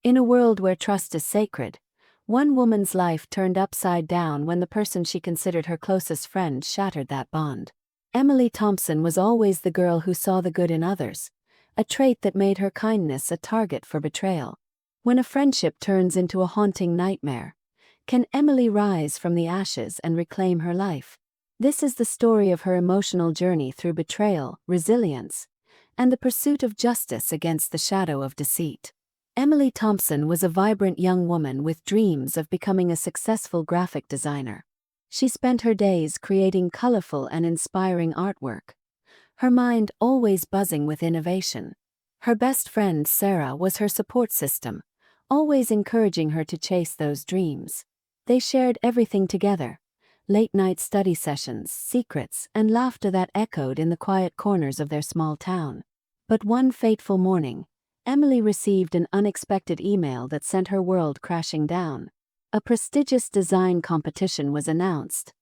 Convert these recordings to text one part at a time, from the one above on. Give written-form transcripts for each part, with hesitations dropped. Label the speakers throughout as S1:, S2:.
S1: In a world where trust is sacred, one woman's life turned upside down when the person she considered her closest friend shattered that bond. Emily Thompson was always the girl who saw the good in others, a trait that made her kindness a target for betrayal. When a friendship turns into a haunting nightmare, can Emily rise from the ashes and reclaim her life? This is the story of her emotional journey through betrayal, resilience, and the pursuit of justice against the shadow of deceit. Emily Thompson was a vibrant young woman with dreams of becoming a successful graphic designer. She spent her days creating colorful and inspiring artwork, her mind always buzzing with innovation. Her best friend Sarah was her support system, always encouraging her to chase those dreams. They shared everything together: late-night study sessions, secrets, and laughter that echoed in the quiet corners of their small town. But one fateful morning, Emily received an unexpected email that sent her world crashing down. A prestigious design competition was announced,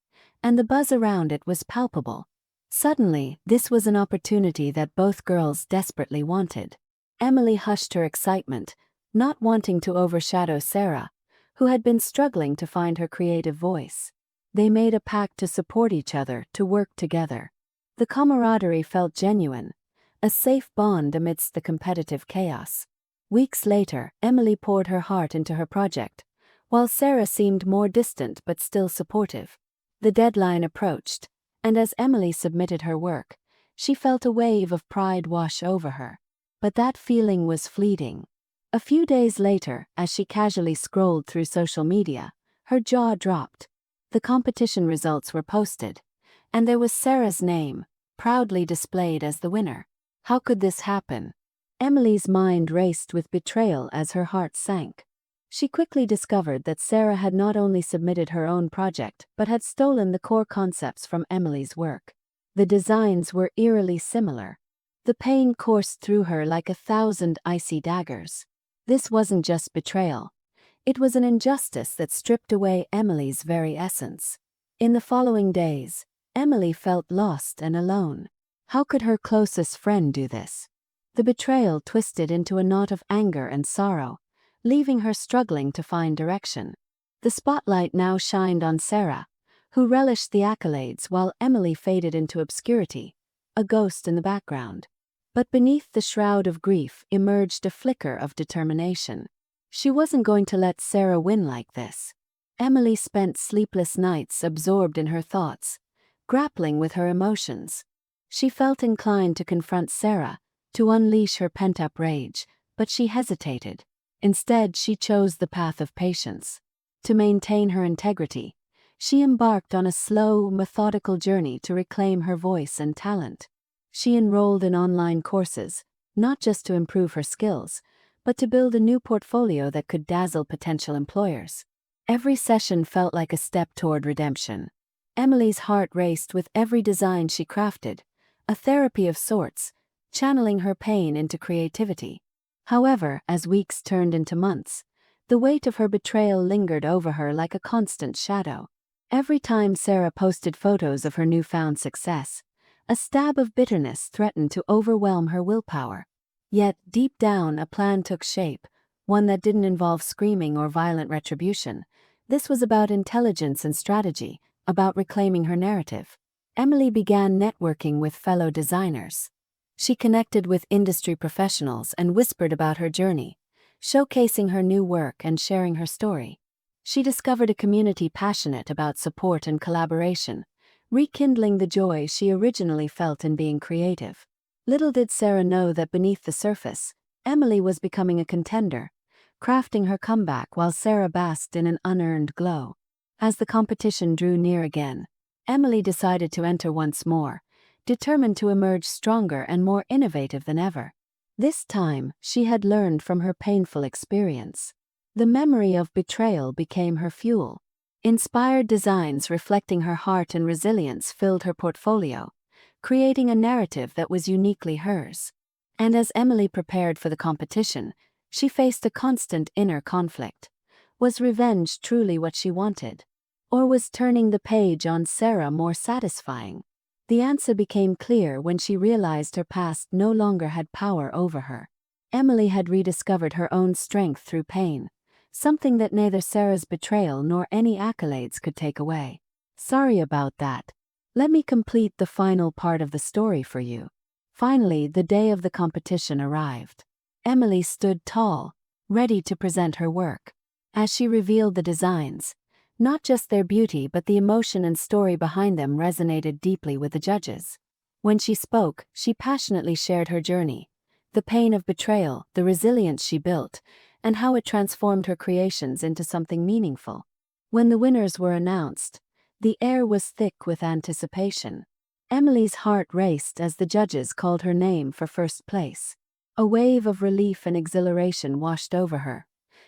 S1: and the buzz around it was palpable. Suddenly, this was an opportunity that both girls desperately wanted. Emily hushed her excitement, not wanting to overshadow Sarah, who had been struggling to find her creative voice. They made a pact to support each other, to work together. The camaraderie felt genuine, a safe bond amidst the competitive chaos. Weeks later, Emily poured her heart into her project, while Sarah seemed more distant but still supportive. The deadline approached, and as Emily submitted her work, she felt a wave of pride wash over her. But that feeling was fleeting. A few days later, as she casually scrolled through social media, her jaw dropped. The competition results were posted, and there was Sarah's name, proudly displayed as the winner. How could this happen? Emily's mind raced with betrayal as her heart sank. She quickly discovered that Sarah had not only submitted her own project but had stolen the core concepts from Emily's work. The designs were eerily similar. The pain coursed through her like 1,000 icy daggers. This wasn't just betrayal. It was an injustice that stripped away Emily's very essence. In the following days, Emily felt lost and alone. How could her closest friend do this? The betrayal twisted into a knot of anger and sorrow, leaving her struggling to find direction. The spotlight now shined on Sarah, who relished the accolades while Emily faded into obscurity, a ghost in the background. But beneath the shroud of grief emerged a flicker of determination. She wasn't going to let Sarah win like this. Emily spent sleepless nights absorbed in her thoughts, grappling with her emotions. She felt inclined to confront Sarah, to unleash her pent-up rage, but she hesitated. Instead, she chose the path of patience. To maintain her integrity, she embarked on a slow, methodical journey to reclaim her voice and talent. She enrolled in online courses, not just to improve her skills, but to build a new portfolio that could dazzle potential employers. Every session felt like a step toward redemption. Emily's heart raced with every design she crafted, a therapy of sorts, channeling her pain into creativity. However, as weeks turned into months, the weight of her betrayal lingered over her like a constant shadow. Every time Sarah posted photos of her newfound success, a stab of bitterness threatened to overwhelm her willpower. Yet, deep down, a plan took shape, one that didn't involve screaming or violent retribution. This was about intelligence and strategy, about reclaiming her narrative. Emily began networking with fellow designers. She connected with industry professionals and whispered about her journey, showcasing her new work and sharing her story. She discovered a community passionate about support and collaboration, rekindling the joy she originally felt in being creative. Little did Sarah know that beneath the surface, Emily was becoming a contender, crafting her comeback while Sarah basked in an unearned glow. As the competition drew near again, Emily decided to enter once more, determined to emerge stronger and more innovative than ever. This time, she had learned from her painful experience. The memory of betrayal became her fuel. Inspired designs reflecting her heart and resilience filled her portfolio, creating a narrative that was uniquely hers. And as Emily prepared for the competition, she faced a constant inner conflict. Was revenge truly what she wanted? Or was turning the page on Sarah more satisfying? The answer became clear when she realized her past no longer had power over her. Emily had rediscovered her own strength through pain, something that neither Sarah's betrayal nor any accolades could take away. Sorry about that. Let me complete the final part of the story for you. Finally, the day of the competition arrived. Emily stood tall, ready to present her work. As she revealed the designs, not just their beauty but the emotion and story behind them resonated deeply with the judges. When she spoke, she passionately shared her journey, the pain of betrayal, the resilience she built, and how it transformed her creations into something meaningful. When the winners were announced, the air was thick with anticipation. Emily's heart raced as the judges called her name for first place. A wave of relief and exhilaration washed over her.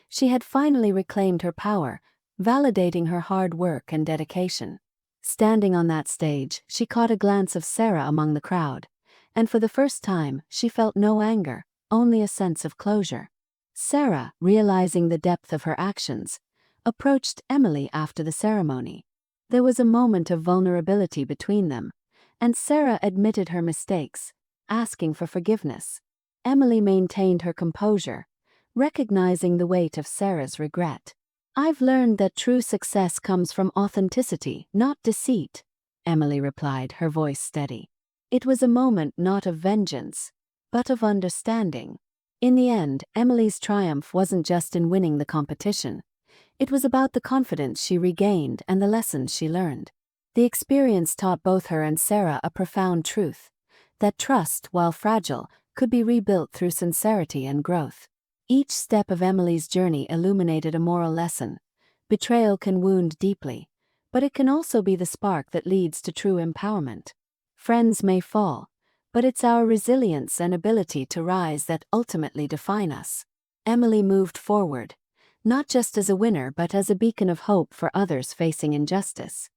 S1: She had finally reclaimed her power, validating her hard work and dedication. Standing on that stage, she caught a glance of Sarah among the crowd, and for the first time, she felt no anger, only a sense of closure. Sarah, realizing the depth of her actions, approached Emily after the ceremony. There was a moment of vulnerability between them, and Sarah admitted her mistakes, asking for forgiveness. Emily maintained her composure, recognizing the weight of Sarah's regret. "I've learned that true success comes from authenticity, not deceit," Emily replied, her voice steady. It was a moment not of vengeance, but of understanding. In the end, Emily's triumph wasn't just in winning the competition. It was about the confidence she regained and the lessons she learned. The experience taught both her and Sarah a profound truth: that trust, while fragile, could be rebuilt through sincerity and growth. Each step of Emily's journey illuminated a moral lesson. Betrayal can wound deeply, but it can also be the spark that leads to true empowerment. Friends may fall, but it's our resilience and ability to rise that ultimately define us. Emily moved forward, not just as a winner but as a beacon of hope for others facing injustice.